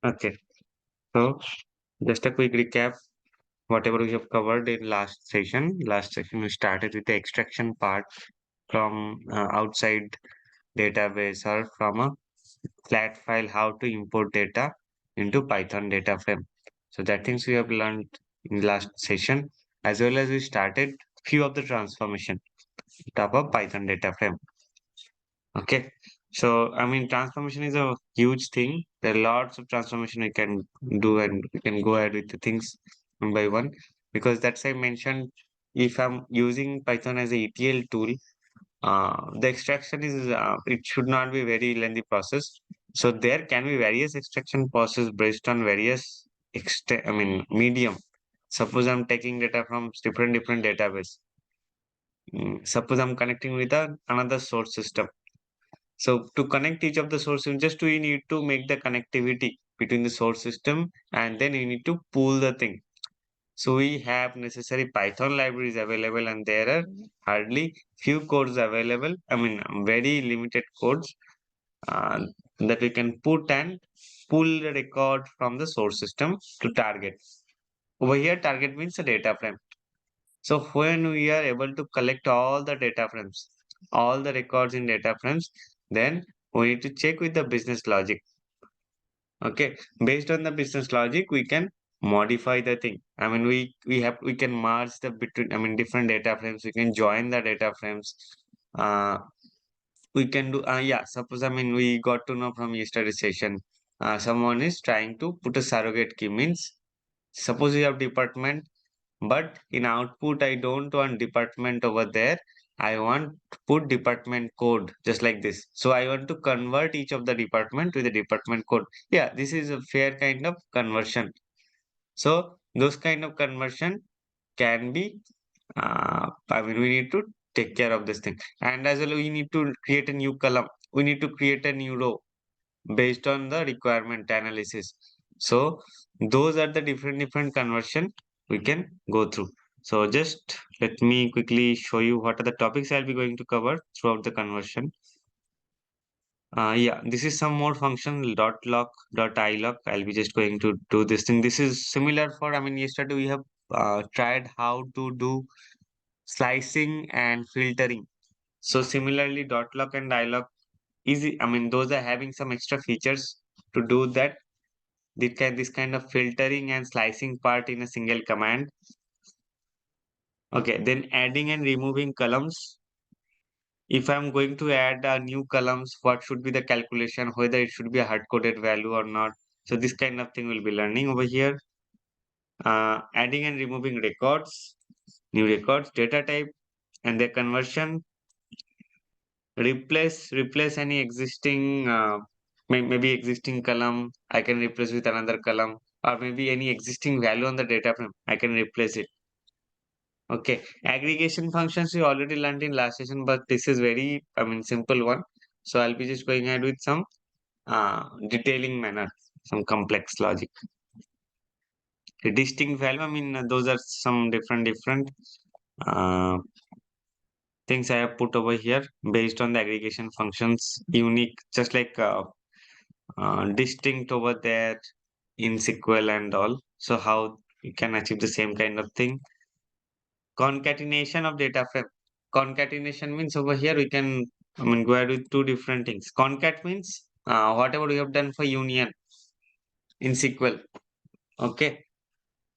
Okay. So just a quick recap, whatever we have covered in last session. Last session we started with the extraction part from outside database or from a flat file, how to import data into Python data frame. So that things we have learned in last session, as well as we started few of the transformation top of Python data frame. Okay. So I mean transformation is a huge thing. There are lots of transformation we can do, and we can go ahead with the things one by one, because that's I mentioned, if I'm using Python as a ETL tool, the extraction is it should not be very lengthy process. So there can be various extraction process based on various I mean medium. Suppose I'm taking data from different database. Suppose I'm connecting with another source system. So to connect each of the sources, just we need to make the connectivity between the source system, and then you need to pool the thing. So we have necessary Python libraries available, and there are hardly few codes available. I mean, very limited codes uh, that we can put and pull the record from the source system to target. Over here, target means the data frame. So when we are able to collect all the data frames, all the records in data frames, then we need to check with the business logic. Okay, based on the business logic, we can modify the thing. I mean, we can merge the between. I mean, different data frames. We can join the data frames. Uh, we can do. Yeah. Suppose I mean we got to know from yesterday session. Someone is trying to put a surrogate key. Means suppose you have department, but in output I don't want department over there. I want to put department code just like this. So I want to convert each of the department with the department code. Yeah, this is a fair kind of conversion. So those kind of conversion can be I mean we need to take care of this thing. And as well we need to create a new column. We need to create a new row based on the requirement analysis. So those are the different conversion we can go through. So just let me quickly show you what are the topics I'll be going to cover throughout the conversion. Yeah, this is some more function dot lock dot ilock. I'll be just going to do this thing. This is similar for, I mean, yesterday we have tried how to do slicing and filtering. So similarly, dot lock and ilock easy. I mean, those are having some extra features to do that. This kind of filtering and slicing part in a single command. Okay, then adding and removing columns. If I'm going to add new columns, what should be the calculation, whether it should be a hard-coded value or not. So this kind of thing we'll be learning over here. Adding and removing records, new records, data type, and their conversion. Replace any existing, maybe existing column. I can replace with another column, or maybe any existing value on the data frame. I can replace it. Okay, aggregation functions we already learned in last session, but this is very, I mean, simple one. So I'll be just going ahead with some detailing manner, some complex logic. A distinct value, I mean, those are some different uh, things I have put over here based on the aggregation functions, unique, just like distinct over there in SQL and all. So how you can achieve the same kind of thing. Concatenation of data frame. Concatenation means over here we can, I mean, go ahead with two different things. Concat means whatever we have done for union in SQL. Okay.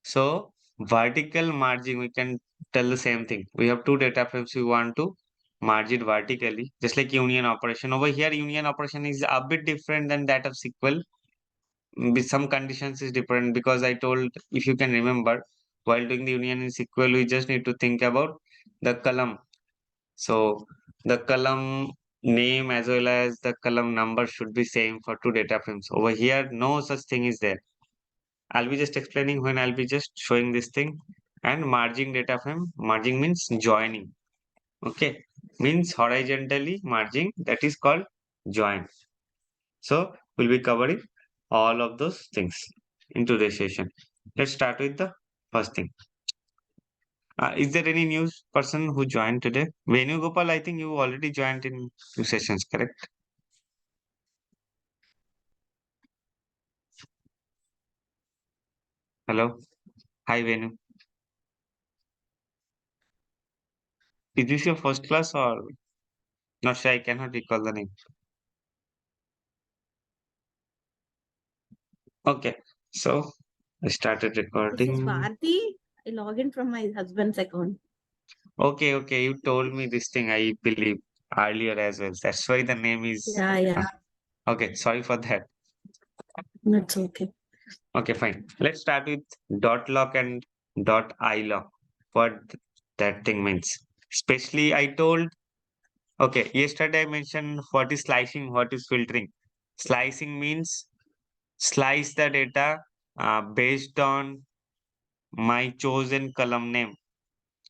So vertical merging, we can tell the same thing. We have two data frames. We want to merge it vertically, just like union operation. Over here, union operation is a bit different than that of SQL. With some conditions is different, because I told, if you can remember, while doing the union in SQL, we just need to think about the column. So the column name as well as the column number should be same for two data frames. Over here, no such thing is there. I'll be just explaining when I'll be just showing this thing. And merging data frame, merging means joining. Okay, means horizontally merging, that is called join. So we'll be covering all of those things in today's session. Let's start with the first thing. Is there any new person who joined today? Venugopal, I think you already joined in two sessions, correct? Hello. Hi, Venu. Is this your first class or not sure? I cannot recall the name. Okay. So I started This is recording. Bharti. I log in from my husband's account. Okay, okay. You told me this thing, I believe, earlier as well. That's why the name is. Yeah, yeah. Okay, sorry for that. That's okay. Okay, fine. Let's start with dot lock and dot I lock. What that thing means. Especially, I told, okay, yesterday I mentioned what is slicing, what is filtering. Slicing means slice the data based on my chosen column name.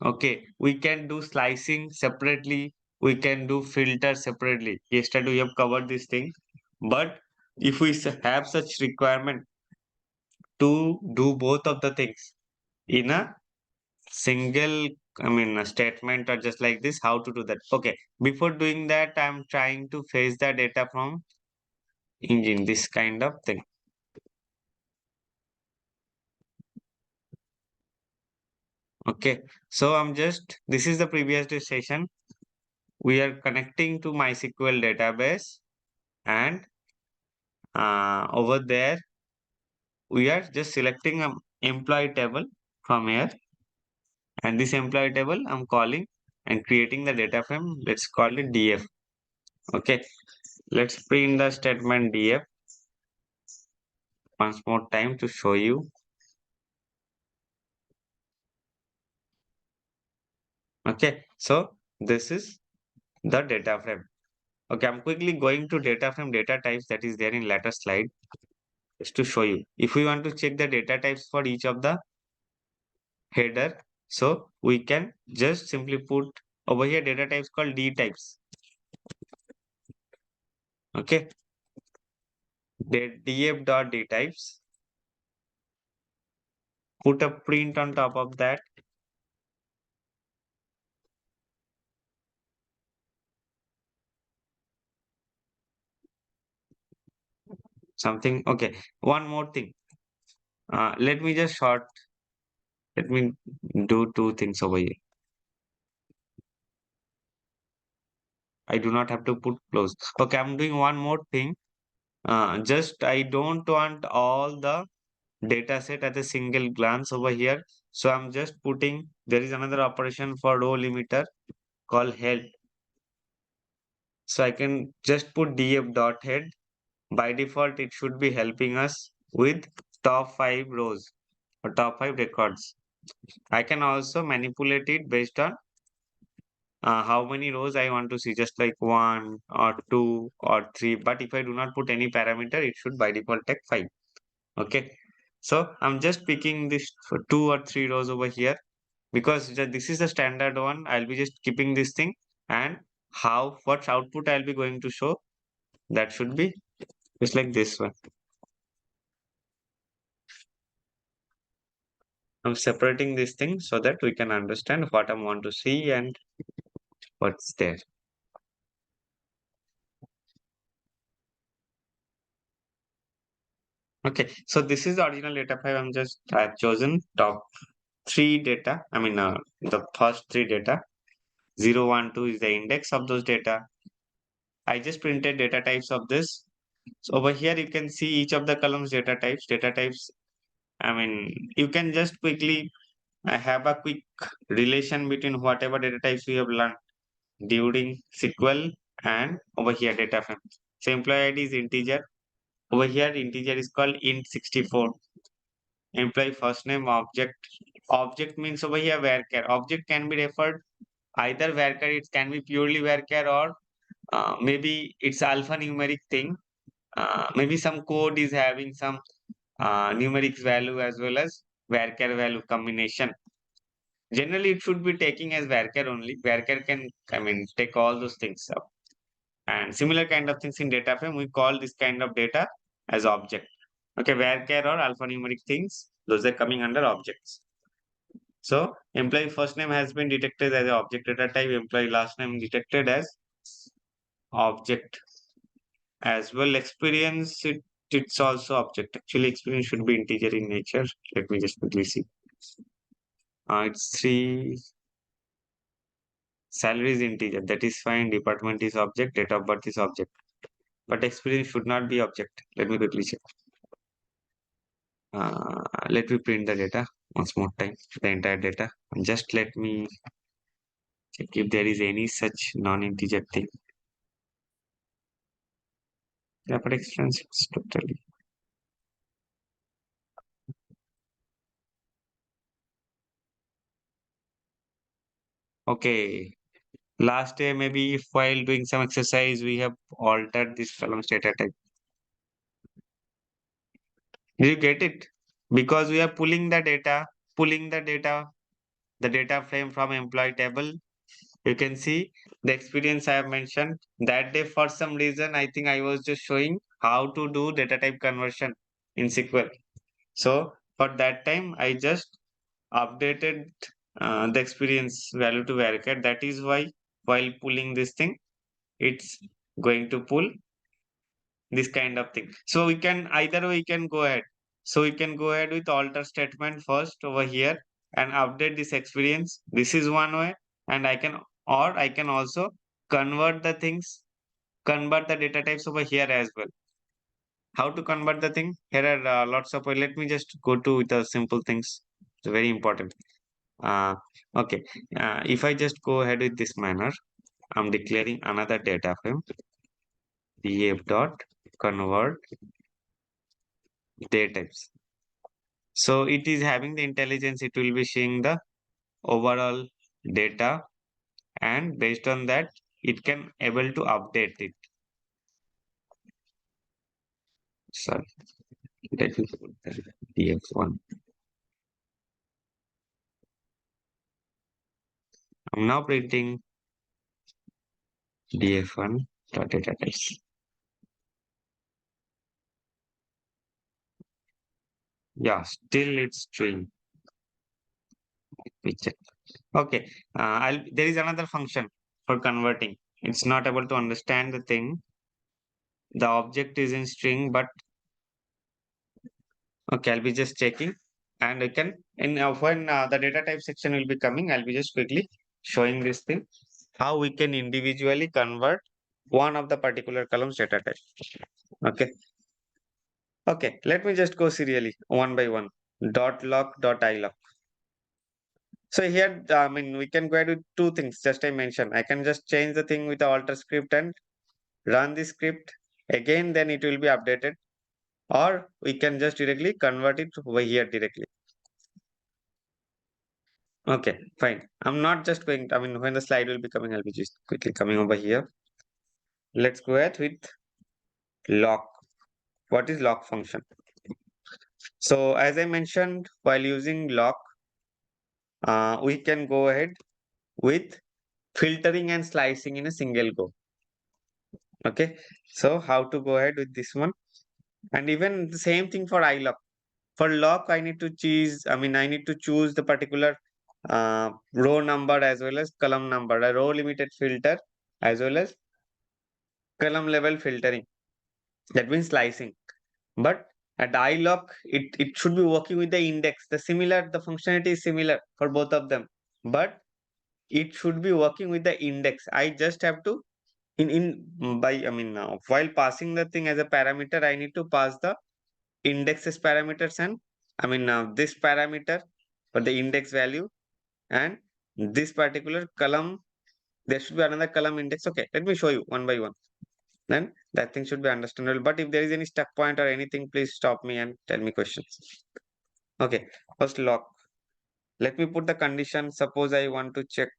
Okay, we can do slicing separately. We can do filter separately. Yesterday we have covered this thing. But if we have such requirement to do both of the things in a single, I mean, a statement or just like this, how to do that? Okay, before doing that, I'm trying to fetch the data from engine, this kind of thing. Okay, so this is the previous day session. We are connecting to MySQL database and over there we are just selecting an employee table from here, and this employee table I'm calling and creating the data frame. Let's call it df. Okay, let's print the statement df once more time to show you. Okay, so this is the data frame. Okay, I'm quickly going to data frame data types that is there in later slide just to show you. If we want to check the data types for each of the header, so we can just simply put over here data types called d types. Okay, df dot d types, put a print on top of that. Something. Okay, one more thing. Let me just short. Let me do two things over here. I do not have to put close. Okay, I'm doing one more thing. Just I don't want all the data set at a single glance over here. So I'm just putting, there is another operation for row limiter called head. So I can just put df dot head. By default, it should be helping us with top 5 rows or top 5 records. I can also manipulate it based on how many rows I want to see, just like 1 or 2 or 3. But if I do not put any parameter, it should by default take 5. Okay. So I'm just picking this for 2 or 3 rows over here because this is the standard one. I'll be just keeping this thing, and what output I'll be going to show, that should be just like this one. I'm separating this thing so that we can understand what I want to see and what's there. Okay, so this is the original data file. I've chosen top 3 data. I mean, the first 3 data. 0, 1, 2 is the index of those data. I just printed data types of this. So over here, you can see each of the columns data types. Data types, I mean, you can just quickly have a quick relation between whatever data types we have learned during SQL and over here data frame. So employee ID is integer. Over here, integer is called int64. Employee first name object. Object means over here varchar. Object can be referred either varchar, it can be purely varchar, or maybe it's alphanumeric thing. Maybe some code is having some numeric value as well as varchar value combination. Generally, it should be taking as varchar only. Varchar can, I mean, take all those things up. And similar kind of things in data frame, we call this kind of data as object. Okay, varchar or alphanumeric things, those are coming under objects. So employee first name has been detected as an object data type. Employee last name detected as object as well. Experience, it it's also object. Actually, experience should be integer in nature. Let me just quickly see. It's 3. Salary is integer. That is fine. Department is object. Date of birth is object. But experience should not be object. Let me quickly check. Let me print the data once more time. The entire data. Just let me check if there is any such non-integer thing. Yeah, but experience is totally. Okay. Last day, maybe if while doing some exercise, we have altered this columns data type. Did you get it? Because we are pulling the data, the data frame from employee table. You can see the experience I have mentioned that day. For some reason, I think I was just showing how to do data type conversion in SQL. So for that time, I just updated the experience value to varchar. That is why while pulling this thing, it's going to pull this kind of thing. So we can either we can go ahead. So we can go ahead with alter statement first over here and update this experience. This is one way, and I can also convert the things, convert the data types over here as well. How to convert the thing? Here are lots of. Let me just go to the simple things. It's very important. Uh, okay. If I just go ahead with this manner, I'm declaring another data frame. df dot convert data types. So it is having the intelligence, it will be seeing the overall data, and based on that, it can able to update it. Sorry, let me put the df1. I'm now printing df1 dot data types. Yeah, still it's string. We check. Okay, there is another function for converting. It's not able to understand the thing. The object is in string, but okay, I'll be just checking, and I can in when the data type section will be coming, I'll be just quickly showing this thing how we can individually convert one of the particular columns data type. Okay, okay. Let me just go serially one by one. Dot lock dot ilock. So here, I mean, we can go ahead with two things. Just I mentioned, I can just change the thing with the alter script and run the script again. Then it will be updated, or we can just directly convert it over here directly. Okay, fine. I'm not just going, I mean, when the slide will be coming, I'll be just quickly coming over here. Let's go ahead with lock. What is lock function? So as I mentioned, while using lock, we can go ahead with filtering and slicing in a single go. Okay, so how to go ahead with this one? And even the same thing for ilock. For lock, I need to choose, I mean, I need to choose the particular row number as well as column number, a row limited filter as well as column level filtering. That means slicing. But at ilock, it should be working with the index. The functionality is similar for both of them. But it should be working with the index. I just have to I mean while passing the thing as a parameter, I need to pass the indexes parameters, and I mean this parameter for the index value, and this particular column, there should be another column index. Okay, let me show you one by one. Then that thing should be understandable. But if there is any stuck point or anything, please stop me and tell me questions. Okay, first lock. Let me put the condition. Suppose I want to check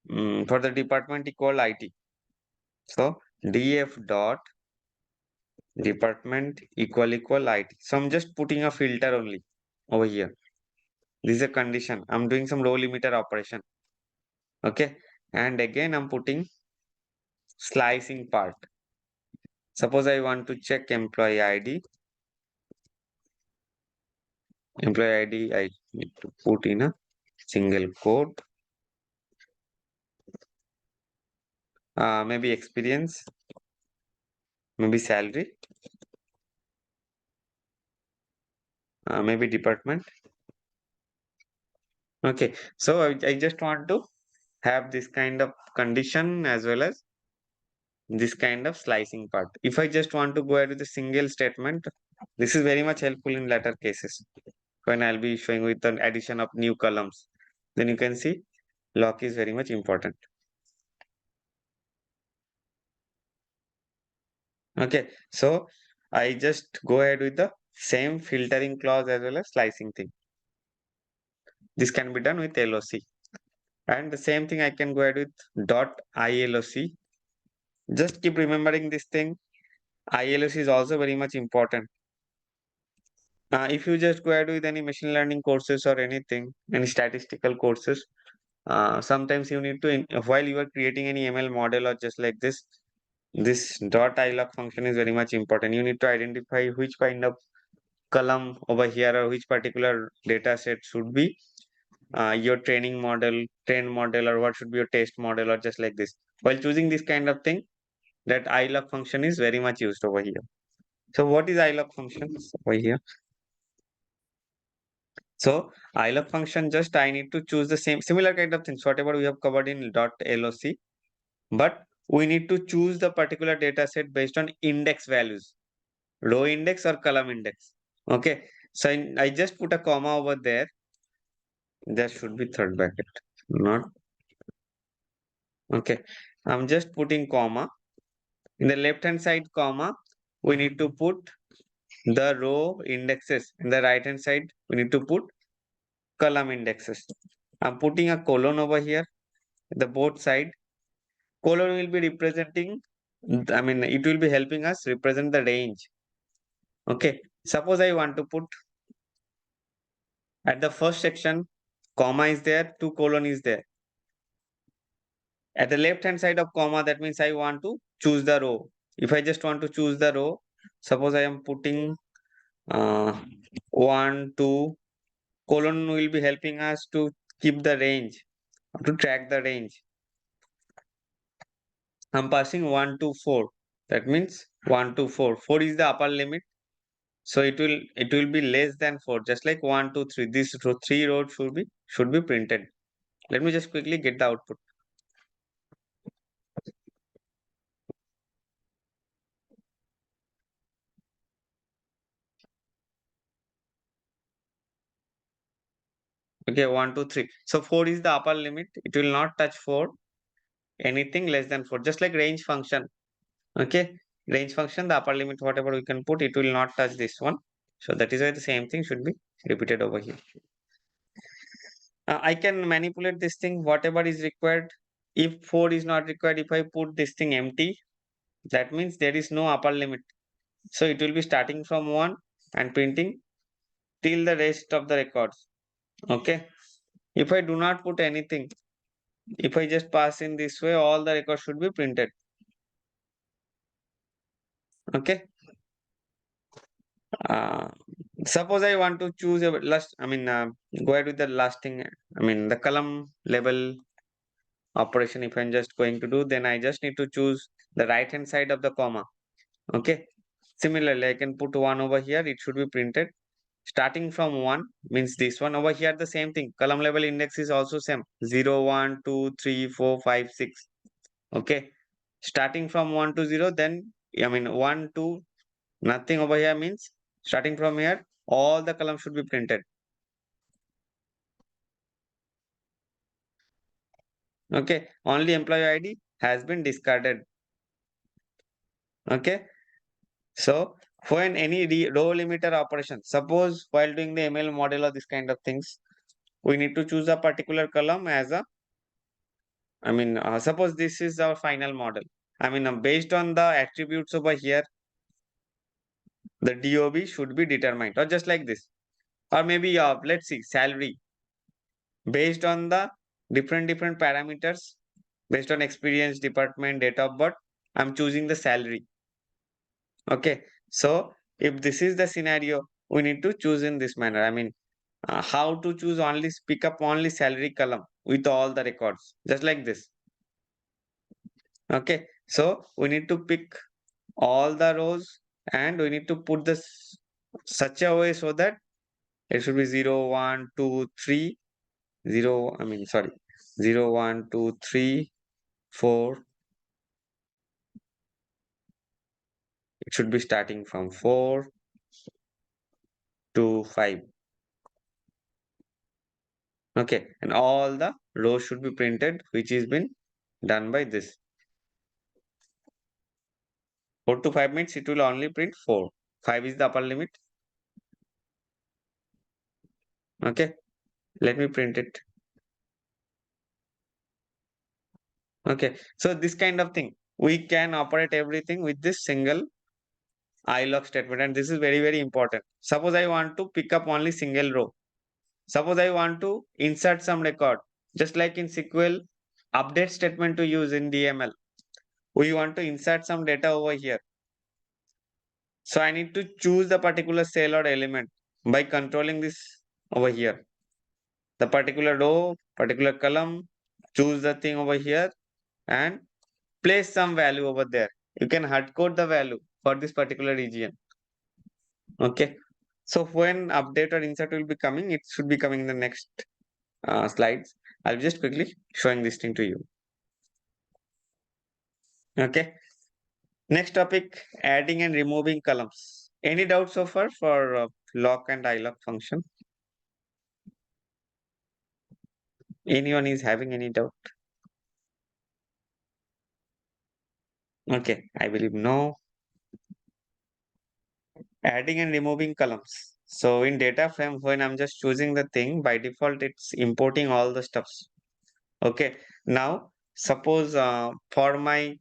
for the department equal IT. So df dot department equal IT. So I'm just putting a filter only over here. This is a condition. I'm doing some row limiter operation. Okay, and again I'm putting slicing part. Suppose I want to check employee ID. Employee ID, I need to put in a single quote. Maybe experience, maybe salary. maybe department. Okay, so I just want to have this kind of condition as well as this kind of slicing part. If I just want to go ahead with a single statement, this is very much helpful in latter cases when I'll be showing with an addition of new columns. Then you can see lock is very much important. Okay, so I just go ahead with the same filtering clause as well as slicing thing. This can be done with LOC. And the same thing I can go ahead with dot ILOC. Just keep remembering this thing. ILOC is also very much important. If you just go ahead with any machine learning courses or anything, any statistical courses, sometimes you need to, while you are creating any ML model or just like this dot iloc function is very much important. You need to identify which kind of column over here or which particular data set should be your training model, train model, or what should be your test model, or just like this. While choosing this kind of thing, that iloc function is very much used over here. So what is iloc function over here? So iloc function, just I need to choose the same similar kind of things, whatever we have covered in dot loc, but we need to choose the particular data set based on index values, row index or column index. Okay, so I just put a comma over there. There should be third bracket, not okay. I'm just putting comma. In the left hand side comma, we need to put the row indexes. In the right hand side, we need to put column indexes. I'm putting a colon over here, the both side. Colon will be representing, I mean, it will be helping us represent the range. Okay, suppose I want to put at the first section, comma is there, two colon is there. At the left hand side of comma, that means I want to choose the row. If I just want to choose the row, suppose I am putting 1, 2, colon will be helping us to keep the range, to track the range. I'm passing 1 to 4. That means 1 to 4. 4 is the upper limit. So it will be less than 4. Just like 1, 2, 3. This row, 3 rows should be printed. Let me just quickly get the output. Okay, 1, 2, 3. So 4 is the upper limit. It will not touch 4. Anything less than 4. Just like range function. Okay. Range function, the upper limit, whatever we can put, it will not touch this one. So that is why the same thing should be repeated over here. I can manipulate this thing, whatever is required. If 4 is not required, if I put this thing empty, that means there is no upper limit. So it will be starting from 1 and printing till the rest of the records. Okay. If I do not put anything, if I just pass in this way, all the records should be printed. Okay. Uh, suppose I want to choose a last, go ahead with the last thing. The column level operation. If I'm just going to do, then I just need to choose the right hand side of the comma. Okay. Similarly, I can put one over here. It should be printed. Starting from 1 means this one over here, the same thing. Column level index is also same. 0, 1, 2, 3, 4, 5, 6. Okay. Starting from 1 to 0, then 1, 2, nothing over here means starting from here, all the columns should be printed. Okay. Only employee ID has been discarded. Okay. So when any row limiter operation, suppose while doing the ML model or this kind of things, we need to choose a particular column as a, suppose this is our final model. Based on the attributes over here, the DOB should be determined, or just like this, or maybe let's see, salary based on the different parameters, based on experience, department, date of birth. I'm choosing the salary. Okay, so if this is the scenario, we need to choose in this manner. How to choose, only pick up only salary column with all the records, just like this. Okay, so we need to pick all the rows and we need to put this such a way so that It should be 0, 1, 2, 3, 0, 0, 1, 2, 3, 4. It should be starting from 4 to 5. Okay, and all the rows should be printed, which is been done by this. 4 to 5 means it will only print 4. 5 is the upper limit. Okay, let me print it. Okay, so this kind of thing, we can operate everything with this single iLog statement, and this is very, very important. Suppose I want to pick up only single row. Suppose I want to insert some record, just like in SQL, update statement to use in DML. We want to insert some data over here. So I need to choose the particular cell or element by controlling this over here. The particular row, particular column, choose the thing over here and place some value over there. You can hard code the value for this particular region. Okay. So when update or insert will be coming, it should be coming in the next slides. I'll just quickly showing this thing to you. Okay. Next topic, adding and removing columns. Any doubts so far for lock and iLock function? Anyone is having any doubt? Okay, I believe no. Adding and removing columns. So in data frame, when I'm just choosing the thing, by default, it's importing all the stuffs. Okay. Now, suppose for my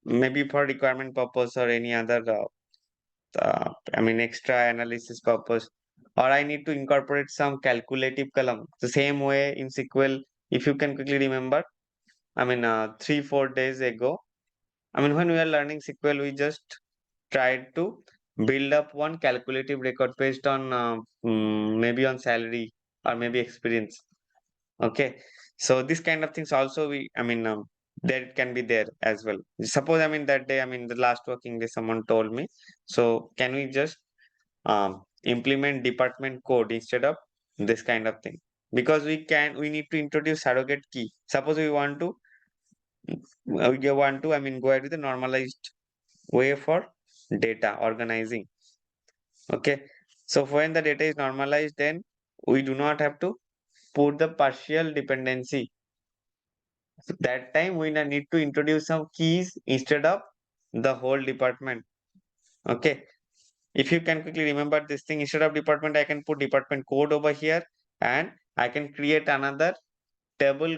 maybe for requirement purpose or any other extra analysis purpose, or I need to incorporate some calculative column the same way in SQL. If you can quickly remember, 3-4 days ago, when we are learning SQL, we just tried to build up one calculative record based on maybe on salary or maybe experience. Okay, so this kind of things also there can be there as well. Suppose that day, the last working day, someone told me, so can we just implement department code instead of this kind of thing? Because we need to introduce surrogate key. Suppose we want to go ahead with the normalized way for data organizing. Okay, so when the data is normalized, then we do not have to put the partial dependency. So that time we need to introduce some keys instead of the whole department. Okay, if you can quickly remember this thing, instead of department, I can put department code over here, and I can create another table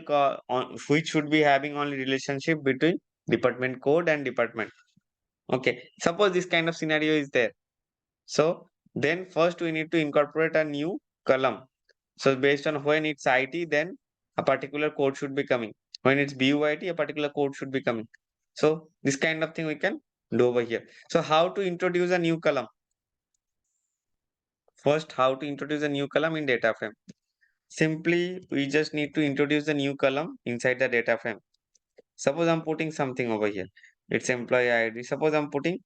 which should be having only relationship between department code and department. Okay, suppose this kind of scenario is there. So then first we need to incorporate a new column. So based on when it's IT, then a particular code should be coming. When it's BUIT, a particular code should be coming. So this kind of thing we can do over here. So how to introduce a new column? First, how to introduce a new column in data frame? Simply, we just need to introduce the new column inside the data frame. Suppose I'm putting something over here. It's employee ID. Suppose I'm putting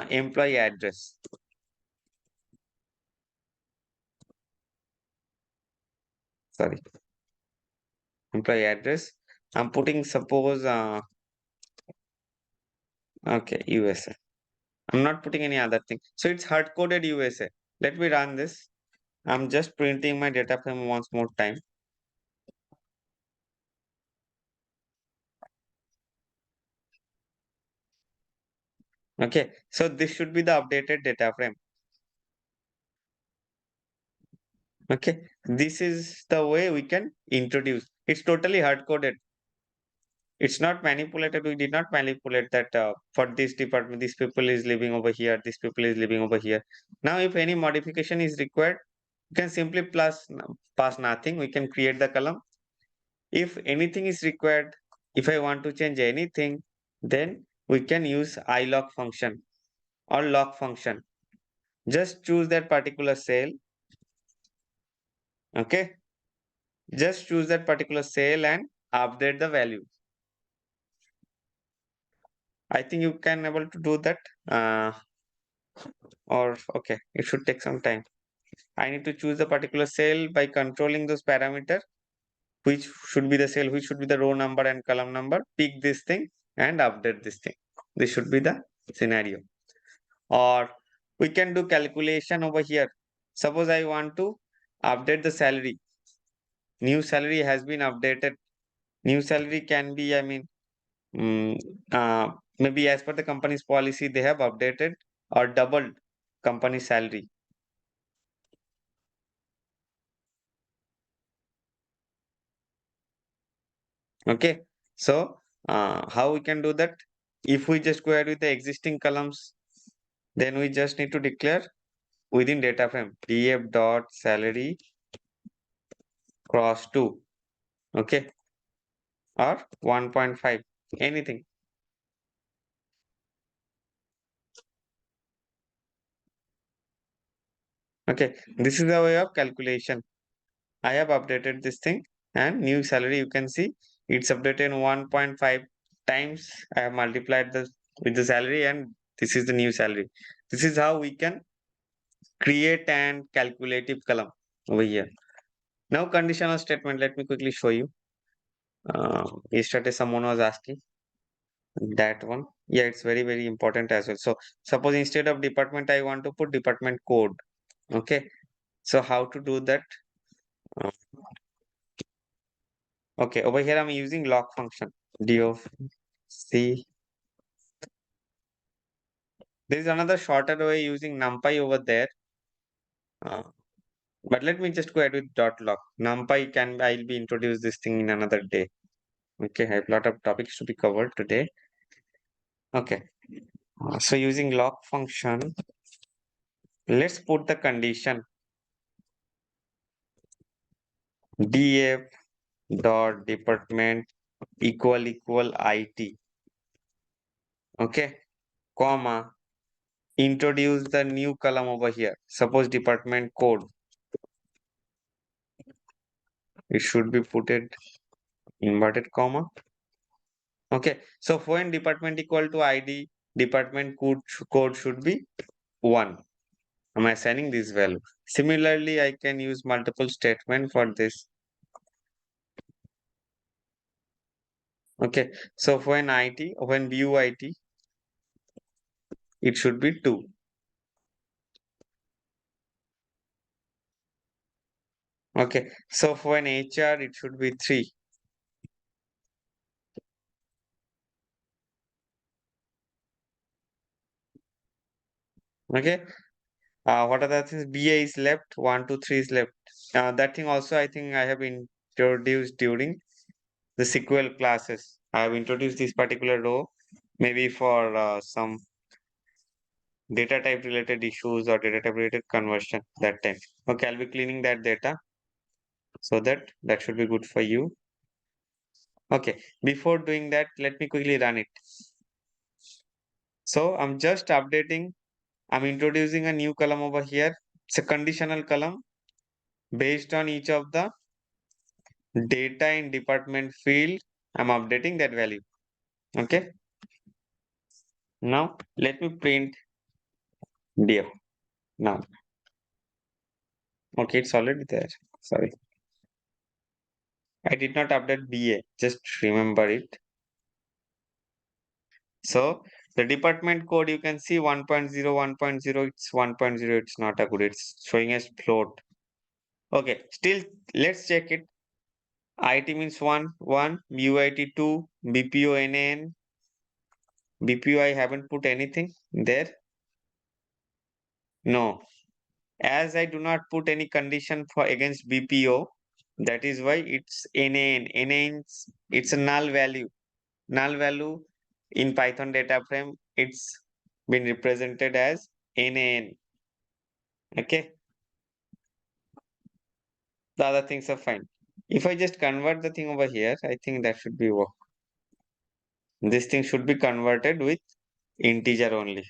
employee address. Sorry, employee address. I'm putting suppose okay, USA. I'm not putting any other thing. So it's hard coded USA. Let me run this. I'm just printing my data frame once more time. Okay, so this should be the updated data frame. Okay, this is the way we can introduce. It's totally hard coded. It's not manipulated. We did not manipulate that for this department, this people is living over here, this people is living over here. Now, if any modification is required, you can simply pass nothing. We can create the column. If anything is required, if I want to change anything, then we can use iLock function or lock function. Just choose that particular cell. Okay. Just choose that particular cell and update the value. I think you can able to do that. Or okay, it should take some time. I need to choose the particular cell by controlling those parameters, which should be the cell, which should be the row number and column number, pick this thing and update this thing. This should be the scenario. Or we can do calculation over here. Suppose I want to update the salary. New salary has been updated. New salary can be, mm, maybe as per the company's policy, they have updated or doubled company salary. Okay, so how we can do that? If we just go ahead with the existing columns, then we just need to declare within data frame df dot salary cross 2, okay, or 1.5, anything. Okay, this is the way of calculation. I have updated this thing, and new salary, you can see it's updated in 1.5 times. I have multiplied this with the salary, and this is the new salary. This is how we can create and calculative column over here. Now conditional statement, let me quickly show you. Yesterday someone was asking that one. Yeah, it's very, very important as well. So suppose instead of department, I want to put department code. Okay. So how to do that? Uh, okay, over here I'm using lock function. D of C. There is another shorter way using NumPy over there. Uh, but let me just go ahead with dot lock. NumPy I'll be introduce this thing in another day. Okay, I have a lot of topics to be covered today. Okay. So using lock function, let's put the condition df dot department equal it. Okay, comma, introduce the new column over here. Suppose department code. It should be put it inverted comma. Okay, so when department equal to id, department code should be 1. I'm assigning this value. Similarly, I can use multiple statement for this. Okay, so when view it, it should be 2. Okay, so for an HR, it should be 3. Okay, what are the things? BA is left, 1, 2, 3 is left. That thing also, I think I have introduced during the SQL classes. I have introduced this particular row, maybe for some data type related issues or data type related conversion that time. Okay, I'll be cleaning that data so that should be good for you. Okay, before doing that, let me quickly run it. So I'm just updating. I'm introducing a new column over here. It's a conditional column based on each of the data in department field. I'm updating that value. Okay. Now let me print df. Now, okay, it's already there. Sorry. I did not update BA. Just remember it. So the department code, you can see 1.0, 1.0, it's 1.0. It's not a good. It's showing as float. Okay. Still, let's check it. IT means 1, BUIT 2, BPO NAN. BPO, I haven't put anything there. No. As I do not put any condition for against BPO, that is why it's NAN. NAN, it's a null value. Null value in Python data frame, it's been represented as NAN. Okay. The other things are fine. If I just convert the thing over here, I think that should be work. This thing should be converted with integer only.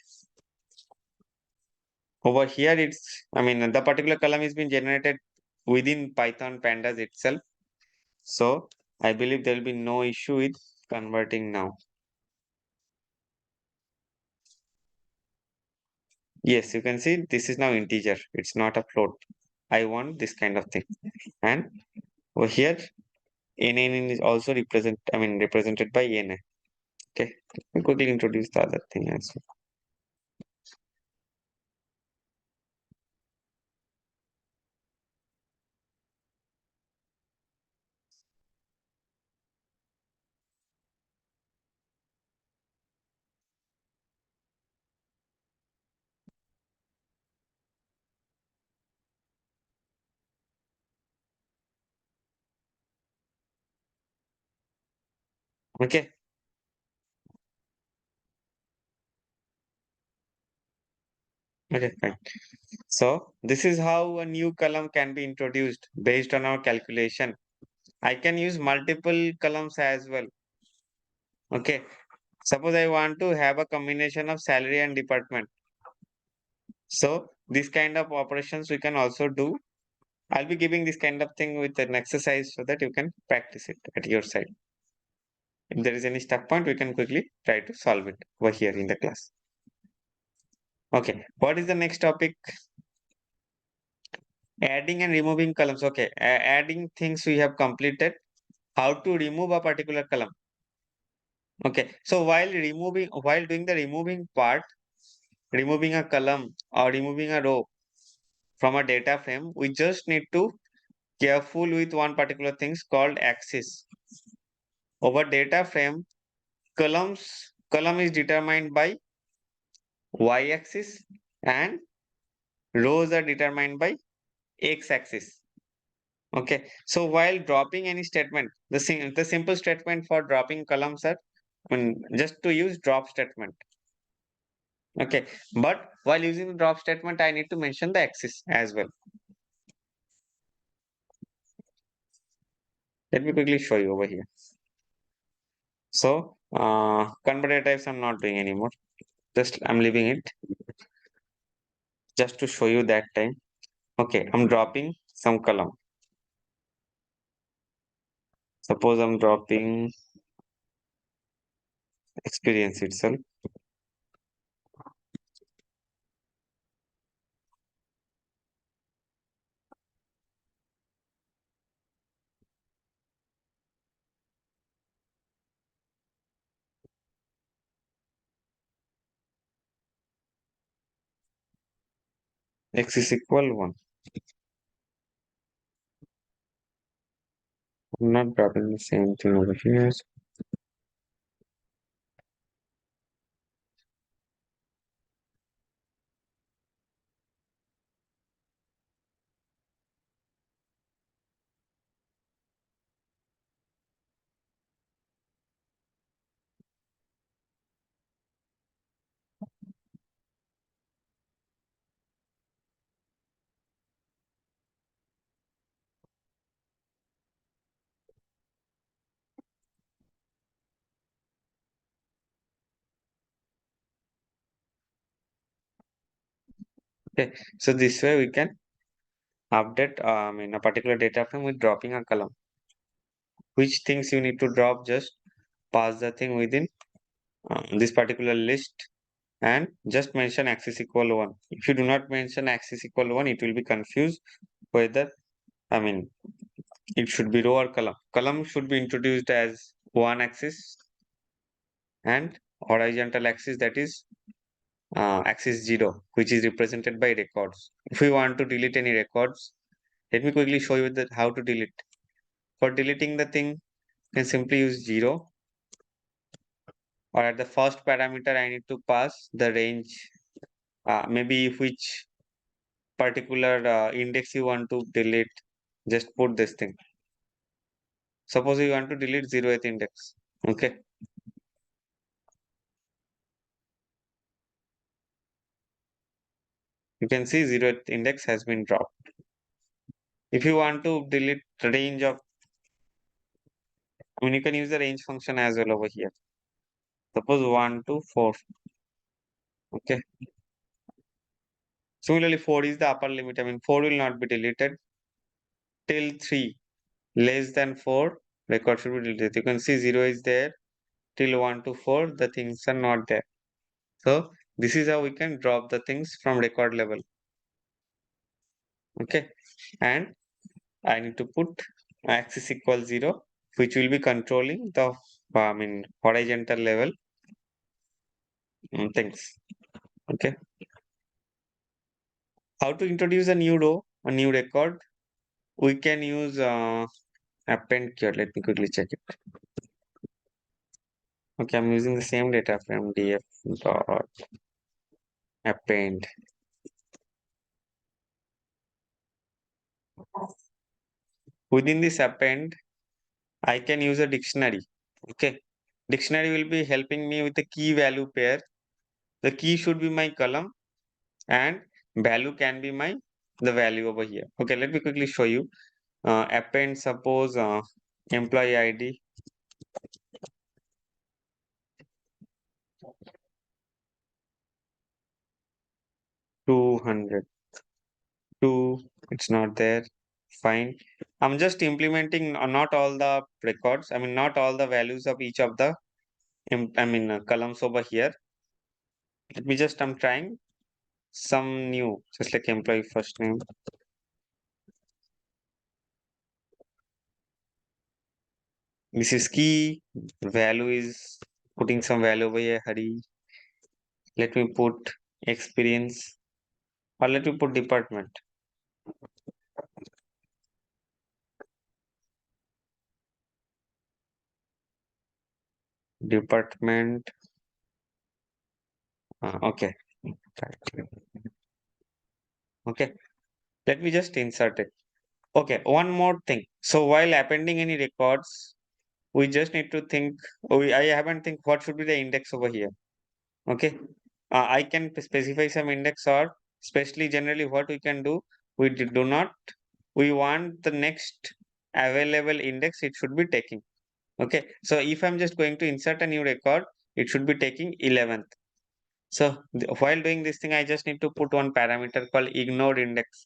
Over here, the particular column is being generated within Python pandas itself. So I believe there will be no issue with converting now. Yes, you can see this is now integer. It's not a float. I want this kind of thing. And over here, NN is also represented by NA. Okay, let me quickly introduce the other thing as well. Okay, okay, fine. So this is how a new column can be introduced based on our calculation. I can use multiple columns as well. Okay, suppose I want to have a combination of salary and department. So this kind of operations we can also do. I'll be giving this kind of thing with an exercise so that you can practice it at your side. If there is any stuck point, we can quickly try to solve it over here in the class. Okay, what is the next topic? Adding and removing columns. Okay, adding things we have completed. How to remove a particular column. Okay, so while doing the removing part, removing a column or removing a row from a data frame, we just need to careful with one particular things called axis. Over data frame, column is determined by y-axis and rows are determined by x-axis. Okay, so while dropping any statement, the simple statement for dropping columns are just to use drop statement. Okay, but while using the drop statement, I need to mention the axis as well. Let me quickly show you over here. So, converter types I'm not doing anymore. Just I'm leaving it just to show you that time. Okay, I'm dropping some column. Suppose I'm dropping experience itself. X is equal 1. I'm not dropping the same thing over here. Okay, so this way we can update in a particular data frame with dropping a column. Which things you need to drop, just pass the thing within this particular list and just mention axis equal 1. If you do not mention axis equal 1, it will be confused whether, it should be row or column. Column should be introduced as one axis and horizontal axis, that is axis 0, which is represented by records. If we want to delete any records, let me quickly show you how to delete. For deleting the thing, you can simply use 0, or at the first parameter, I need to pass the range. Maybe if which particular index you want to delete, just put this thing. Suppose you want to delete 0th index. Okay. You can see 0th index has been dropped. If you want to delete range of, you can use the range function as well over here. Suppose 1 to 4. Okay. Similarly, 4 is the upper limit. 4 will not be deleted till 3. Less than 4, record should be deleted. You can see 0 is there till 1 to 4, the things are not there. So this is how we can drop the things from record level. Okay. and I need to put axis equals 0, which will be controlling the horizontal level things. Okay. How to introduce a new row, a new record? We can use append keyword. Let me quickly check it. Okay, I'm using the same data frame df dot append. Within this append, I can use a dictionary. Okay, dictionary will be helping me with the key value pair. The key should be my column and value can be my the value over here. Okay, let me quickly show you. Append suppose employee ID 200. 2, it's not there. Fine. I'm just implementing not all the records. Not all the values of each of the columns over here. Let me just, I'm trying some new, just like employee first name. This is key. Value is putting some value over here. Hurry. Let me put experience or let me put department. Department. Okay. Okay. Let me just insert it. Okay. One more thing. So while appending any records, we just need to think. I haven't think what should be the index over here. Okay. I can specify some index or especially generally what we can do. We do not. We want the next available index. It should be taking. Okay. So if I'm just going to insert a new record, it should be taking 11th. So while doing this thing, I just need to put one parameter called ignored index.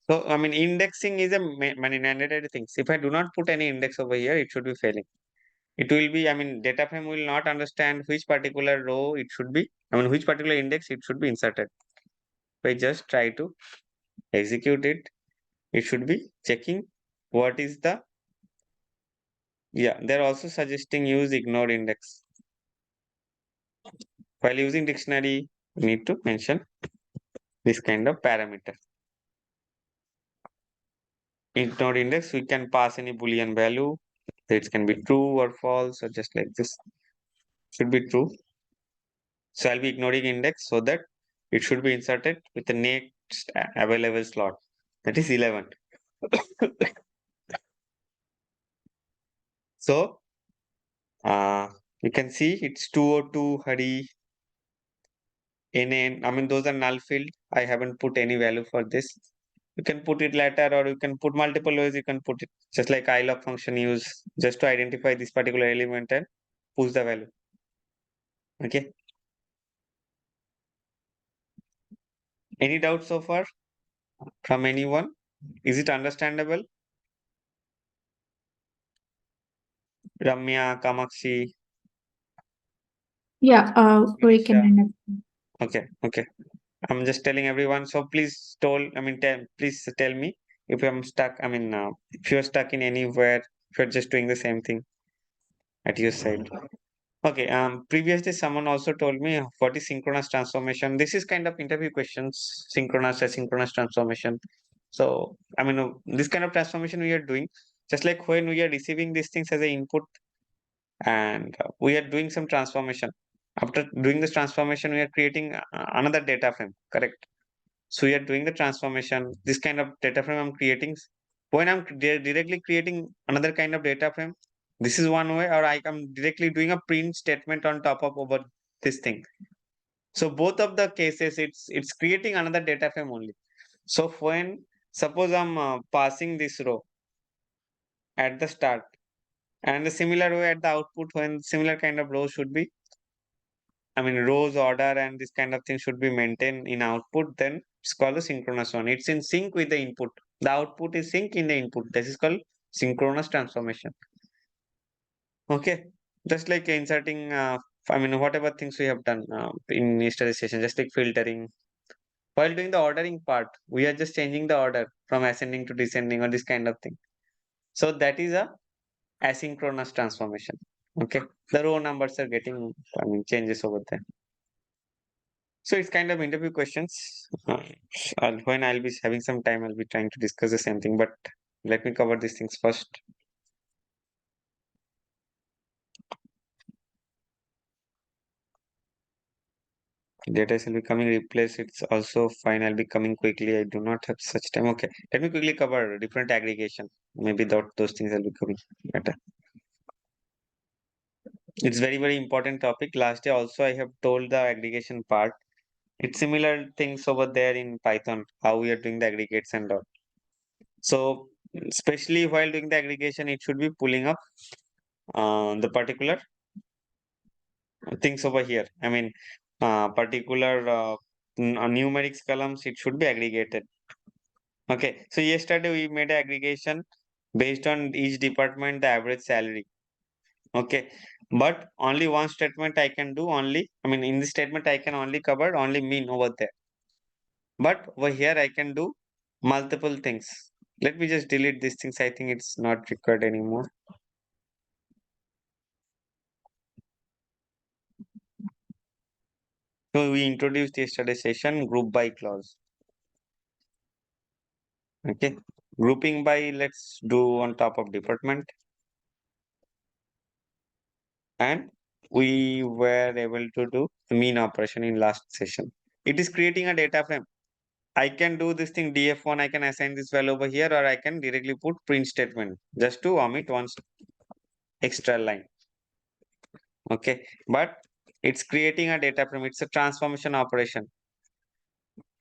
So indexing is a mandatory thing. If I do not put any index over here, it should be failing. It will be, data frame will not understand which particular row it should be, which particular index it should be inserted. If I just try to execute it, it should be checking what is the, yeah, they're also suggesting use ignored index. While using dictionary, we need to mention this kind of parameter. Ignored index, we can pass any boolean value. It can be true or false or just like this. Should be true. So I'll be ignoring index so that it should be inserted with the next available slot. That is 11. So you can see it's 202 Hari. Those are null field. I haven't put any value for this. You can put it later or you can put multiple ways. You can put it just like ilog function use just to identify this particular element and push the value. Okay. Any doubts so far from anyone? Is it understandable? Ramya, Kamakshi, Yeah, we can Manisha. understand. Okay, okay. I'm just telling everyone. So please please tell me if I'm stuck. If you're stuck in anywhere, if you're just doing the same thing at your side. Okay. Previously, someone also told me what is synchronous transformation. This is kind of interview questions. Synchronous, asynchronous transformation. So, this kind of transformation we are doing, just like when we are receiving these things as an input, and we are doing some transformation. After doing this transformation, we are creating another data frame. Correct. So we are doing the transformation. This kind of data frame I'm creating. When I'm directly creating another kind of data frame, this is one way, or I am directly doing a print statement on top of over this thing. So both of the cases, it's creating another data frame only. So when suppose I'm passing this row at the start, and the similar way at the output when similar kind of row should be rows order and this kind of thing should be maintained in output, then it's called a synchronous one. It's in sync with the input. The output is sync in the input. This is called synchronous transformation. Okay. Just like inserting, whatever things we have done in yesterday's session, just like filtering. While doing the ordering part, we are just changing the order from ascending to descending or this kind of thing. So that is a asynchronous transformation. Okay. The row numbers are getting, changes over there. So it's kind of interview questions. When I'll be having some time, I'll be trying to discuss the same thing, but let me cover these things first. Data is becoming replaced. It's also fine. I'll be coming quickly. I do not have such time. Okay. Let me quickly cover different aggregation. Maybe those things will be coming better. It's very, very important topic. Last day also I have told the aggregation part. It's similar things over there in Python, how we are doing the aggregates and all. So especially while doing the aggregation, it should be pulling up the particular things over here. I mean, particular numerics columns, it should be aggregated. Okay, so yesterday we made an aggregation based on each department, the average salary. Okay, but only one statement I can do only, in this statement I can only cover only mean over there. But over here I can do multiple things. Let me just delete these things. I think it's not required anymore. So we introduced yesterday session group by clause. Okay, grouping by, let's do on top of department. And we were able to do mean operation in last session. It is creating a data frame. I can do this thing df1, I can assign this value over here, or I can directly put print statement just to omit one extra line. Okay, but it's creating a data frame. It's a transformation operation.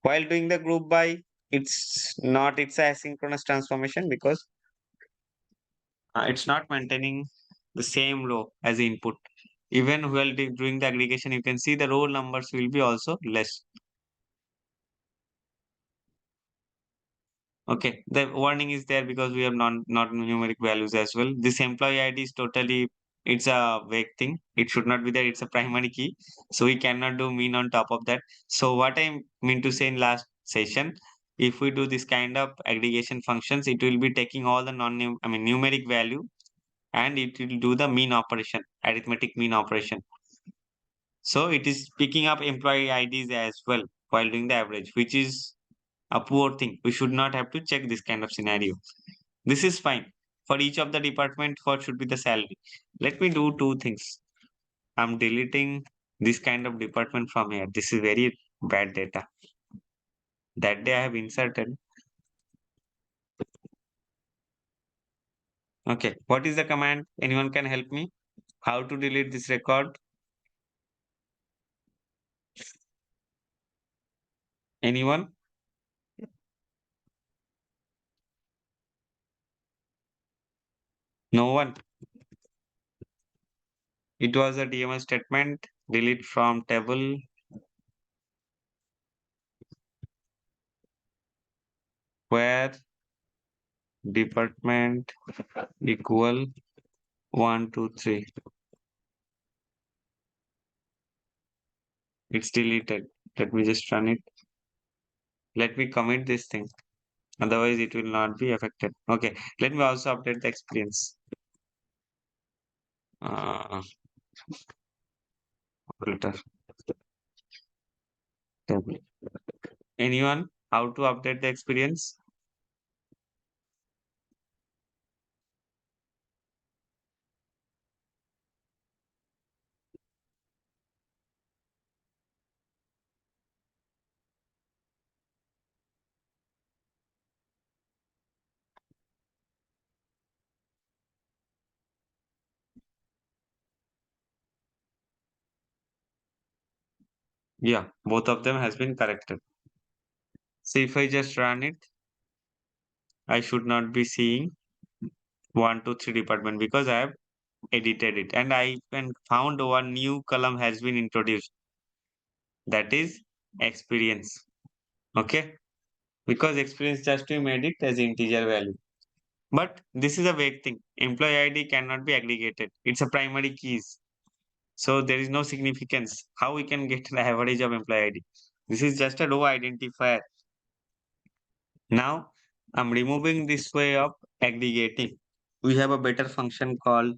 While doing the group by, it's not, it's a asynchronous transformation because it's not maintaining the same row as the input. Even while doing the aggregation, you can see the row numbers will be also less. Okay, the warning is there because we have not numeric values as well. This employee ID is totally, it's a vague thing. It should not be there. It's a primary key. So we cannot do mean on top of that. So what I mean to say in last session, if we do this kind of aggregation functions, it will be taking all the numeric value and it will do the mean operation, arithmetic mean operation. So it is picking up employee IDs as well while doing the average, which is a poor thing. We should not have to check this kind of scenario. This is fine. For each of the department, what should be the salary? Let me do two things. I'm deleting this kind of department from here. This is very bad data. That day I have inserted. Okay, what is the command? Anyone can help me? How to delete this record? Anyone? No one. It was a DML statement. Delete from table. Where department equal 1, 2, 3. It's deleted. Let me just run it. Let me commit this thing. Otherwise, it will not be affected. Okay. Let me also update the experience. Filter table. Anyone? How to update the experience? Yeah, both of them has been corrected. So if I just run it, I should not be seeing 1, 2, 3 department because I have edited it and I even found one new column has been introduced. That is experience. Okay. Because experience just we made it as integer value. But this is a vague thing. Employee ID cannot be aggregated. It's a primary keys. So there is no significance. How we can get the average of employee ID? This is just a row identifier. Now I'm removing this way of aggregating. We have a better function called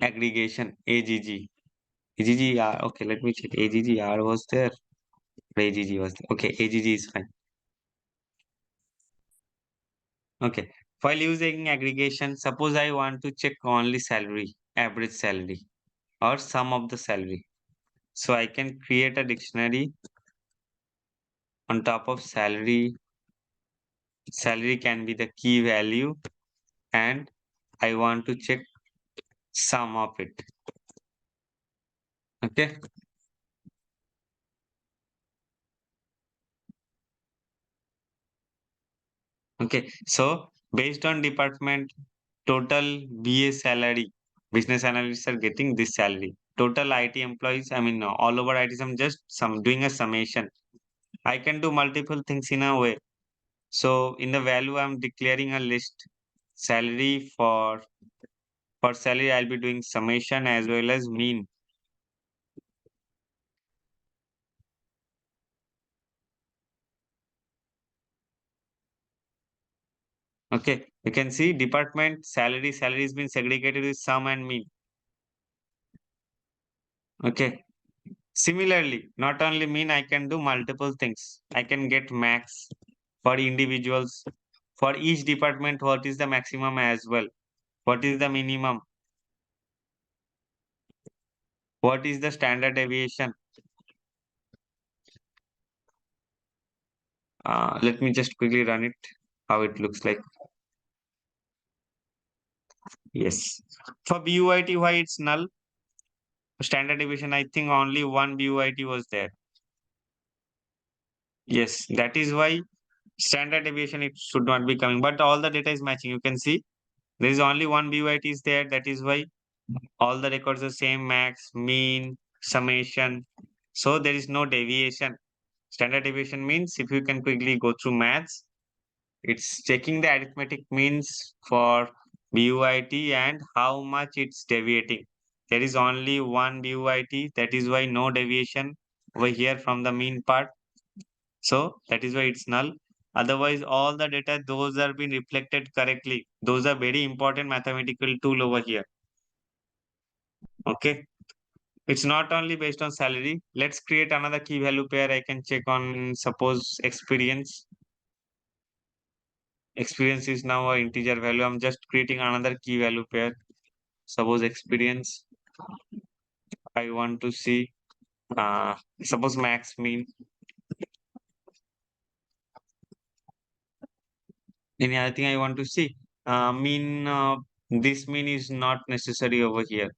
aggregation, AGG. AGGR, okay, let me check. AGGR was there. AGG was there. Okay, AGG is fine. Okay, while using aggregation, suppose I want to check only salary, average salary, or sum of the salary. So I can create a dictionary on top of salary. Salary can be the key value, and I want to check sum of it. Okay. Okay. So based on department, total BA salary, business analysts are getting this salary. Total IT employees, I mean, all over IT, I'm just doing a summation. I can do multiple things in a way. So in the value, I'm declaring a list. Salary for salary, I'll be doing summation as well as mean. Okay, you can see department salary has been segregated with sum and mean. Okay. Similarly, not only mean, I can do multiple things. I can get max for individuals. For each department, what is the maximum as well? What is the minimum? What is the standard deviation? Let me just quickly run it, how it looks like. Yes. For BUIT, why it's null? Standard deviation, I think only one BUIT was there. Yes, that is why standard deviation, it should not be coming, but all the data is matching. You can see there is only one BUIT is there. That is why all the records are same, max, mean, summation. So there is no deviation. Standard deviation means, if you can quickly go through maths, it's checking the arithmetic means for BUIT and how much it's deviating. There is only one BUIT. That is why no deviation over here from the mean part. So that is why it's null. Otherwise, all the data, those are being reflected correctly. Those are very important mathematical tool over here. Okay. It's not only based on salary. Let's create another key value pair. I can check on, suppose, experience. Experience is now an integer value. I'm just creating another key value pair. Suppose experience. I want to see, suppose max mean. Any other thing I want to see? Mean, this mean is not necessary over here.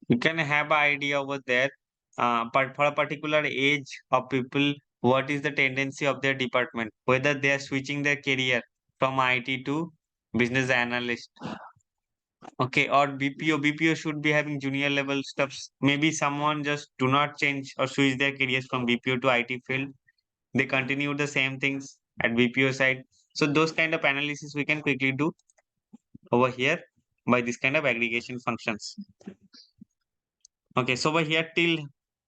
You can have an idea over there. But for a particular age of people, what is the tendency of their department? Whether they are switching their career from IT to business analyst. Okay, or BPO. BPO should be having junior level stuffs. Maybe someone just do not change or switch their careers from BPO to IT field. They continue the same things at BPO side. So those kind of analysis we can quickly do over here by this kind of aggregation functions. Okay, so over here till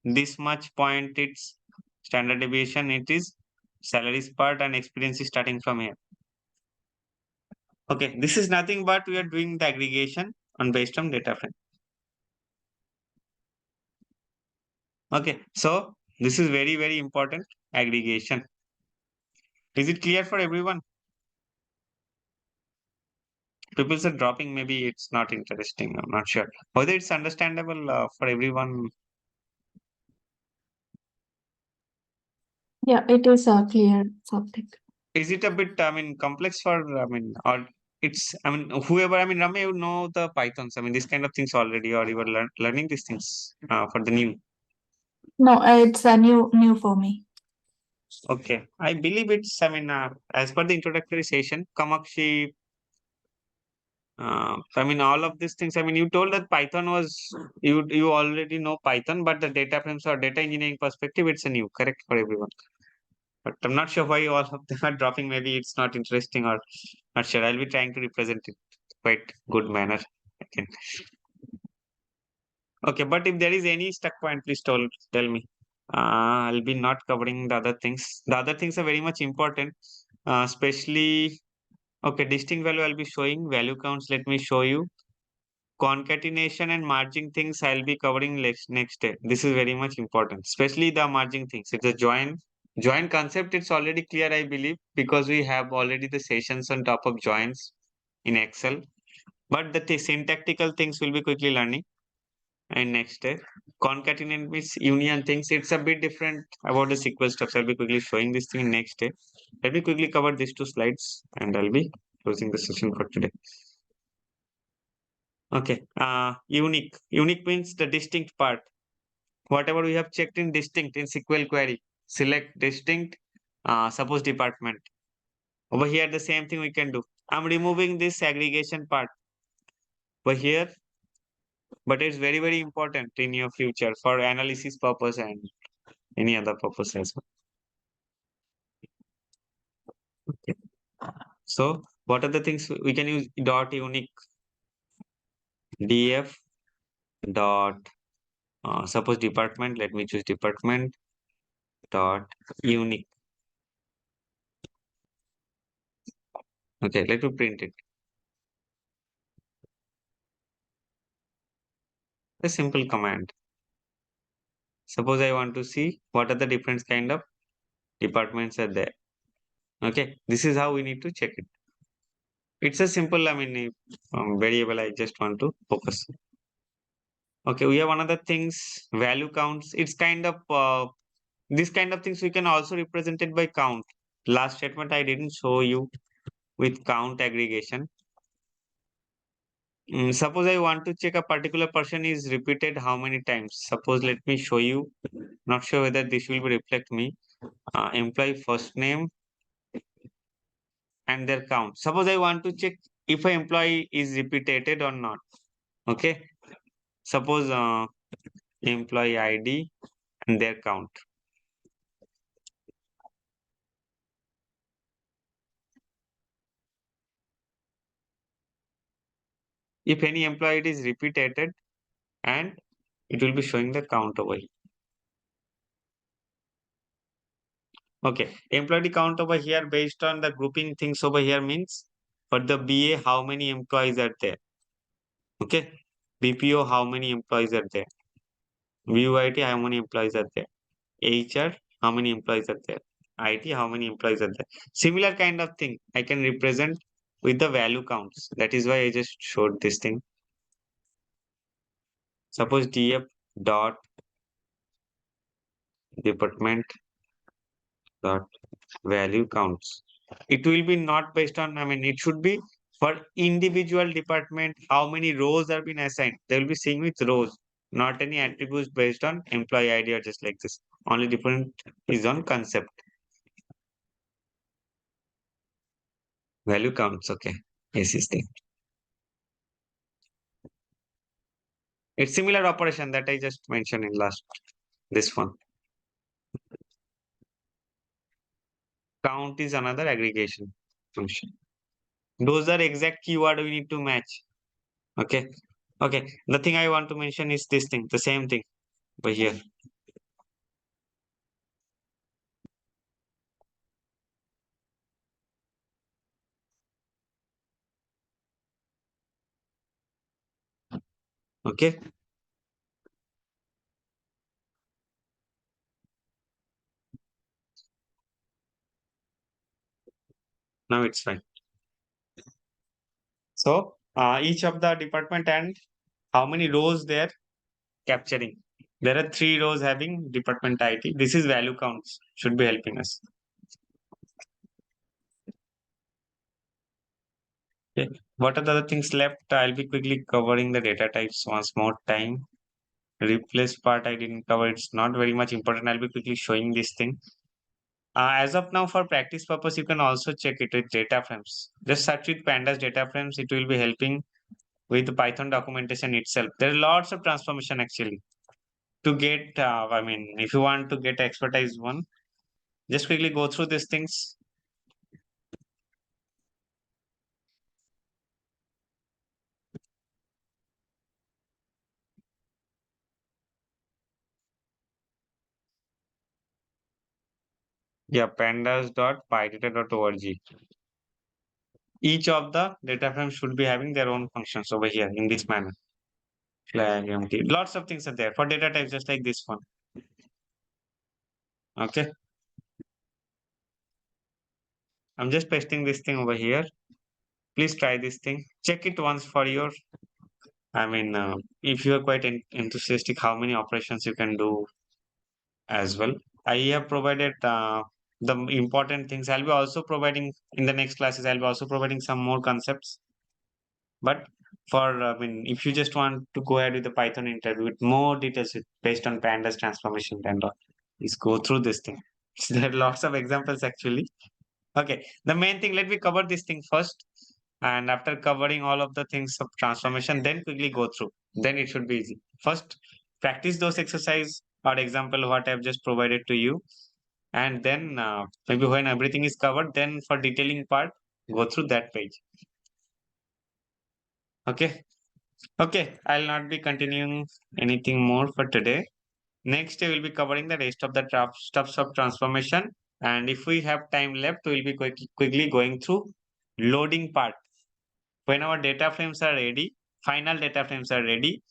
this much point, it's standard deviation, it is salaries part, and experience is starting from here. Okay, this is nothing but we are doing the aggregation on based on data frame. Okay, so this is very, very important aggregation. Is it clear for everyone? People are dropping, maybe it's not interesting. I'm not sure whether it's understandable for everyone. Yeah, it is clear, Satvik. Is it a bit, I mean, complex for, I mean, or it's, I mean, whoever, I mean, Ramya, you know the Pythons, I mean, this kind of things already, or you were learning these things for the new. No, it's a new for me. Okay, I believe it's, I mean, as per the introductory session, Kamakshi, I mean, all of these things, I mean, you told that Python was, you already know Python, but the data frames or data engineering perspective, it's a new, correct for everyone. But I'm not sure why all of them are dropping. Maybe it's not interesting or not sure. I'll be trying to represent it quite good manner. I can. Okay, but if there is any stuck point, please tell me. I'll be not covering the other things. The other things are very much important, especially, okay, distinct value I'll be showing, value counts, let me show you. Concatenation and merging things I'll be covering next day. This is very much important, especially the merging things. It's a join concept. It's already clear, I believe, because we have already the sessions on top of joins in Excel. But the syntactical things will be quickly learning. And next day, concatenate means union things. It's a bit different about the SQL stuff. I'll be quickly showing this thing next day. Let me quickly cover these two slides and I'll be closing the session for today. Okay. Unique. Unique means the distinct part. Whatever we have checked in distinct in SQL query, select distinct, suppose department. Over here, the same thing we can do. I'm removing this aggregation part over here, but it's very, very important in your future for analysis purpose and any other purpose as well. Okay. So what are the things we can use? Dot unique df dot suppose department. Let me choose department dot unique. Okay, let me print it. A simple command. Suppose I want to see what are the different kind of departments are there. Okay, this is how we need to check it. It's a simple, I mean, variable. I just want to focus. Okay, we have another things, value counts. It's kind of this kind of things we can also represent it by count. Last statement I didn't show you with count aggregation. Suppose I want to check a particular person is repeated how many times. Suppose let me show you. Not sure whether this will be reflect me. Employee first name and their count. Suppose I want to check if an employee is repeated or not. Okay. Suppose employee ID and their count. If any employee is repeated and it will be showing the count over here. Okay. Employee count over here based on the grouping things over here means for the BA, how many employees are there? Okay. BPO, how many employees are there? VUIT, how many employees are there? HR, how many employees are there? IT, how many employees are there? Similar kind of thing I can represent with the value counts. That is why I just showed this thing. Suppose DF dot department dot value counts. It will be not based on, I mean, it should be for individual department, how many rows are been assigned. They will be seeing with rows, not any attributes based on employee ID or just like this. Only different is on concept. Value counts, okay. Yes, is there. It's similar operation that I just mentioned in last, this one. Count is another aggregation function. Those are exact keyword we need to match. Okay. Okay. The thing I want to mention is this thing, the same thing over here. Okay. Now it's fine. So each of the department and how many rows they're capturing. There are 3 rows having department IT. This is value counts, should be helping us. Okay. What are the other things left? I'll be quickly covering the data types once more time. Replace part I didn't cover. It's not very much important. I'll be quickly showing this thing. As of now, for practice purpose, you can also check it with data frames. Just search with pandas data frames. It will be helping with the Python documentation itself. There are lots of transformation actually. To get, I mean, if you want to get expertise one, just quickly go through these things. Yeah, pandas.pydata.org. Each of the data frames should be having their own functions over here in this manner. Flag, empty. Lots of things are there for data types, just like this one. Okay. I'm just pasting this thing over here. Please try this thing. Check it once for your, if you are quite enthusiastic, how many operations you can do as well. I have provided the important things. I'll be also providing in the next classes. I'll be also providing some more concepts. But if you just want to go ahead with the Python interview with more details based on pandas transformation and all, please go through this thing. There are lots of examples actually. Okay, the main thing, let me cover this thing first. And after covering all of the things of transformation, then quickly go through. Then it should be easy. First, practice those exercise or example what I've just provided to you. And then maybe when everything is covered, then for detailing part, go through that page. Okay. Okay, I'll not be continuing anything more for today. Next, we will be covering the rest of the steps of transformation. And if we have time left, we will be quickly going through loading part. When our data frames are ready, final data frames are ready,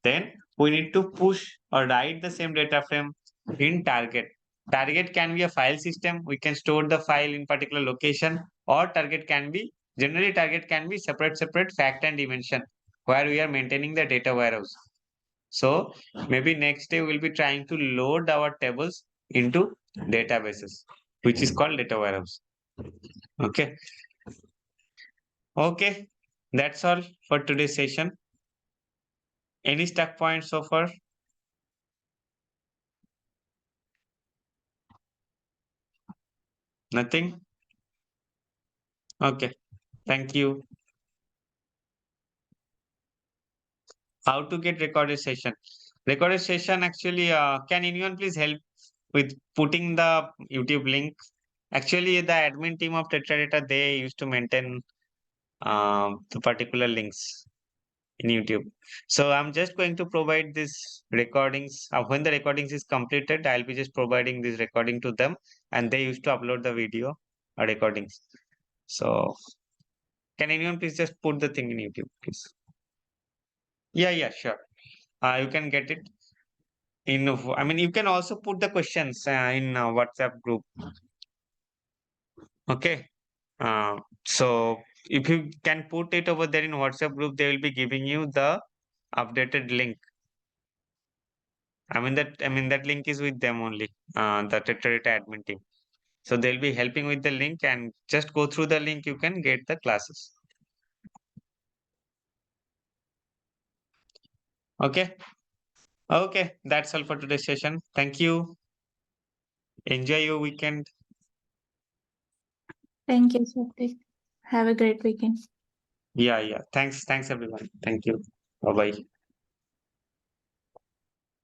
then we need to push or write the same data frame in target. Target can be a file system. We can store the file in particular location, or target can be, generally target can be separate fact and dimension where we are maintaining the data warehouse. So maybe next day we'll be trying to load our tables into databases, which is called data warehouse. Okay. Okay. That's all for today's session. Any stuck points so far? Nothing? Okay. Thank you. How to get recorded session? Recorded session actually, can anyone please help with putting the YouTube link? Actually, the admin team of Teradata, they used to maintain the particular links in YouTube. So I'm just going to provide these recordings. When the recordings is completed, I'll be just providing this recording to them, and they used to upload the video or recordings. So can anyone please just put the thing in YouTube, please? Yeah, sure. You can get it in. You can also put the questions in WhatsApp group. Okay. So if you can put it over there in WhatsApp group, they will be giving you the updated link. That link is with them only, the Teradata admin team. So they'll be helping with the link, and just go through the link, you can get the classes. Okay. Okay, that's all for today's session. Thank you. Enjoy your weekend. Thank you, Satvik. Have a great weekend. Yeah. Thanks everyone. Thank you. Bye bye.